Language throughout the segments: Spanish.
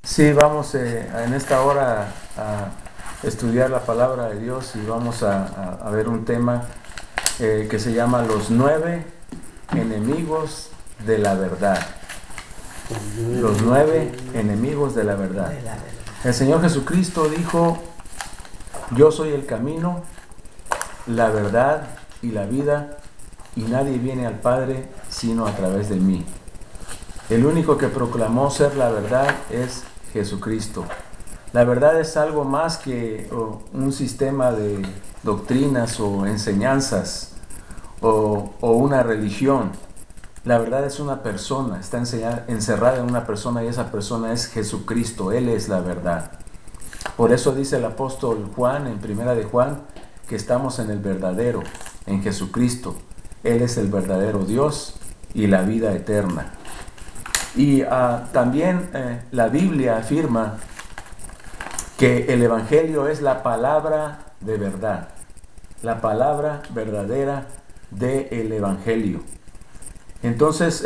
Sí, vamos en esta hora a estudiar la palabra de Dios y vamos a ver un tema que se llama los 9 enemigos de la verdad. Los 9 enemigos de la verdad. El Señor Jesucristo dijo: yo soy el camino, la verdad y la vida, y nadie viene al Padre sino a través de mí. El único que proclamó ser la verdad es Jesucristo. La verdad es algo más que un sistema de doctrinas o enseñanzas o una religión. La verdad es una persona, está encerrada en una persona, y esa persona es Jesucristo. Él es la verdad. Por eso dice el apóstol Juan en Primera de Juan que estamos en el verdadero, en Jesucristo. Él es el verdadero Dios y la vida eterna. Y también la Biblia afirma que el Evangelio es la palabra de verdad, la palabra verdadera del Evangelio. Entonces,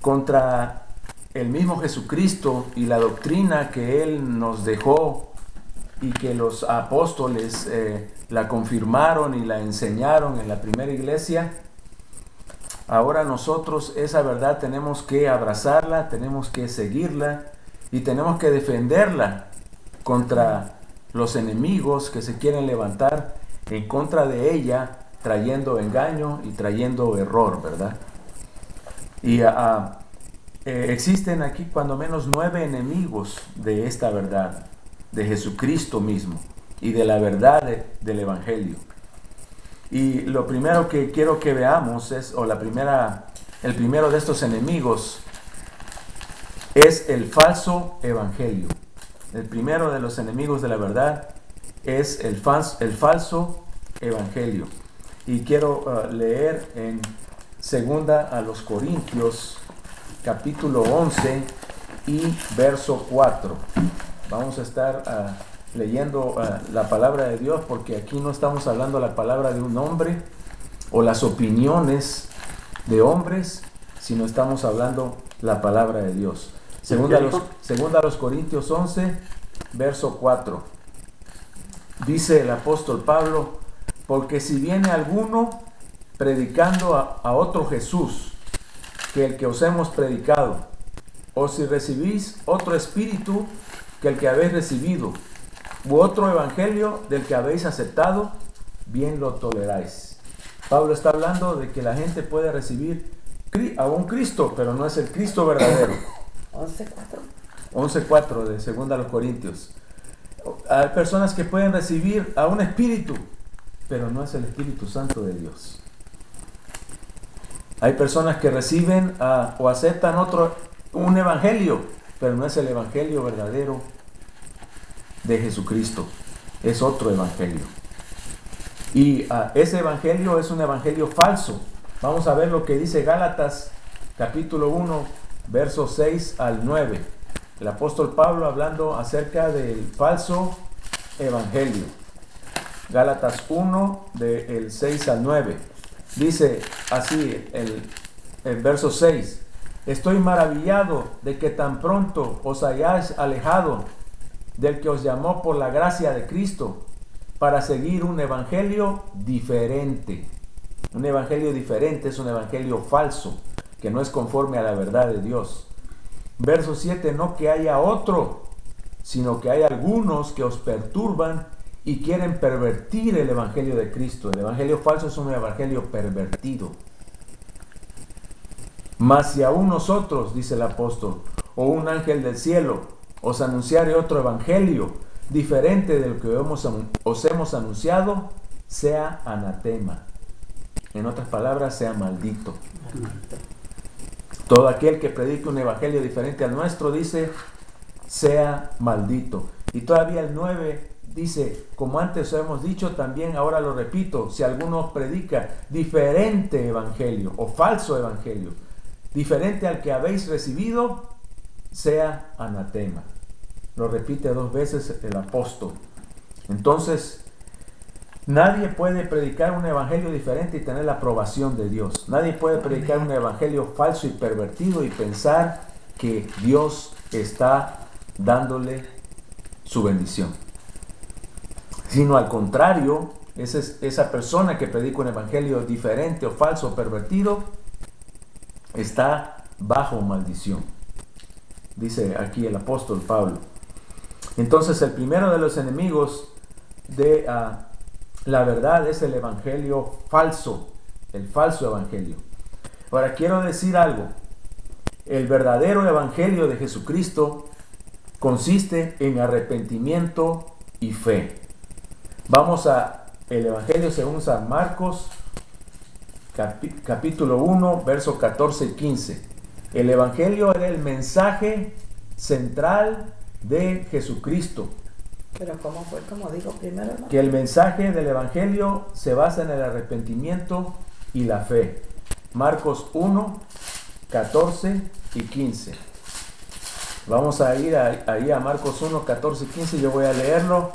contra el mismo Jesucristo y la doctrina que Él nos dejó y que los apóstoles la confirmaron y la enseñaron en la primera iglesia, ahora nosotros esa verdad tenemos que abrazarla, tenemos que seguirla y tenemos que defenderla contra los enemigos que se quieren levantar en contra de ella, trayendo engaño y trayendo error, ¿verdad? Y existen aquí cuando menos 9 enemigos de esta verdad, de Jesucristo mismo y de la verdad del Evangelio. Y lo primero que quiero que veamos es, el primero de estos enemigos es el falso evangelio. El primero de los enemigos de la verdad es el falso evangelio. Y quiero leer en segunda a los Corintios, capítulo 11 y verso 4. Vamos a estar leyendo la palabra de Dios, porque aquí no estamos hablando la palabra de un hombre o las opiniones de hombres, sino estamos hablando la palabra de Dios. Segunda a los Corintios 11, verso 4. Dice el apóstol Pablo: porque si viene alguno predicando a otro Jesús que el que os hemos predicado, o si recibís otro espíritu que el que habéis recibido, u otro evangelio del que habéis aceptado, bien lo toleráis. Pablo está hablando de que la gente puede recibir a un Cristo, pero no es el Cristo verdadero. 11.4 de segunda a los Corintios. Hay personas que pueden recibir a un espíritu, pero no es el Espíritu Santo de Dios. Hay personas que reciben o aceptan un evangelio, pero no es el evangelio verdadero de Jesucristo, es otro evangelio. Y ese evangelio es un evangelio falso. Vamos a ver lo que dice Gálatas capítulo 1, versos 6 al 9. El apóstol Pablo hablando acerca del falso evangelio. Gálatas 1, del 6 al 9. Dice así el verso 6: estoy maravillado de que tan pronto os hayáis alejado del que os llamó por la gracia de Cristo para seguir un evangelio diferente. Un evangelio diferente es un evangelio falso, que no es conforme a la verdad de Dios. Verso 7: no que haya otro, sino que hay algunos que os perturban y quieren pervertir el evangelio de Cristo. El evangelio falso es un evangelio pervertido. Mas si aún nosotros, dice el apóstol, o un ángel del cielo os anunciare otro evangelio diferente del que os hemos anunciado, sea anatema. En otras palabras, sea maldito. Todo aquel que predique un evangelio diferente al nuestro, dice, sea maldito. Y todavía el 9 dice: como antes hemos dicho, también ahora lo repito, si alguno predica diferente evangelio o falso evangelio, diferente al que habéis recibido, sea anatema. Lo repite 2 veces el apóstol. Entonces, nadie puede predicar un evangelio diferente y tener la aprobación de Dios. Nadie puede predicar un evangelio falso y pervertido y pensar que Dios está dándole su bendición. Sino al contrario, esa persona que predica un evangelio diferente o falso o pervertido está bajo maldición. Dice aquí el apóstol Pablo. Entonces el primero de los enemigos de la verdad es el evangelio falso, el falso evangelio. Ahora quiero decir algo. El verdadero evangelio de Jesucristo consiste en arrepentimiento y fe. Vamos a el evangelio según San Marcos, capítulo 1, versos 14 y 15. El evangelio era el mensaje central de Jesucristo. Pero ¿cómo fue? Como digo primero, ¿no? Que el mensaje del evangelio se basa en el arrepentimiento y la fe. Marcos 1, 14 y 15. Vamos a ir ahí a Marcos 1, 14 y 15. Yo voy a leerlo.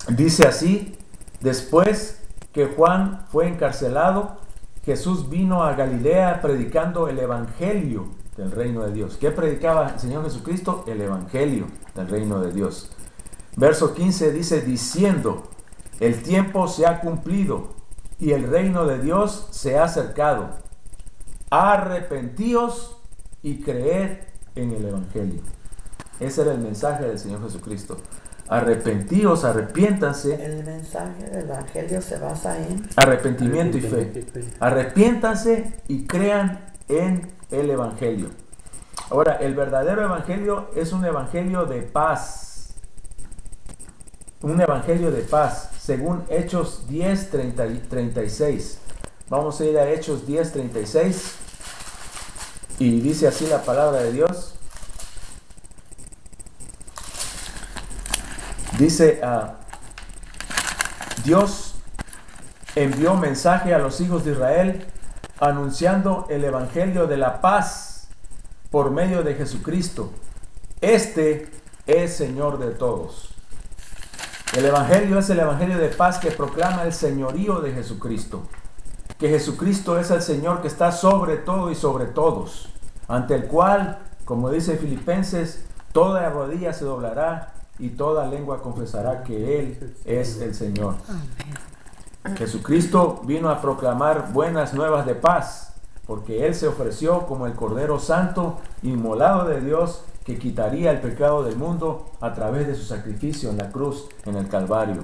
Dice así: después que Juan fue encarcelado, Jesús vino a Galilea predicando el evangelio del reino de Dios. ¿Qué predicaba el Señor Jesucristo? El evangelio del reino de Dios. Verso 15 dice: diciendo, el tiempo se ha cumplido y el reino de Dios se ha acercado. Arrepentíos y creed en el evangelio. Ese era el mensaje del Señor Jesucristo. Arrepentíos, arrepiéntanse. El mensaje del evangelio se basa en Arrepentimiento y fe. Arrepiéntanse y crean en el evangelio. Ahora, el verdadero evangelio es un evangelio de paz. Un evangelio de paz, según Hechos 10, 36. Vamos a ir a Hechos 10, 36. Y dice así la palabra de Dios. Dice, Dios envió mensaje a los hijos de Israel anunciando el evangelio de la paz por medio de Jesucristo. Este es Señor de todos. El evangelio es el evangelio de paz que proclama el señorío de Jesucristo. Que Jesucristo es el Señor que está sobre todo y sobre todos, ante el cual, como dice Filipenses, toda rodilla se doblará y toda lengua confesará que Él es el Señor. Jesucristo vino a proclamar buenas nuevas de paz, porque Él se ofreció como el Cordero Santo, inmolado de Dios, que quitaría el pecado del mundo a través de su sacrificio en la cruz, en el Calvario.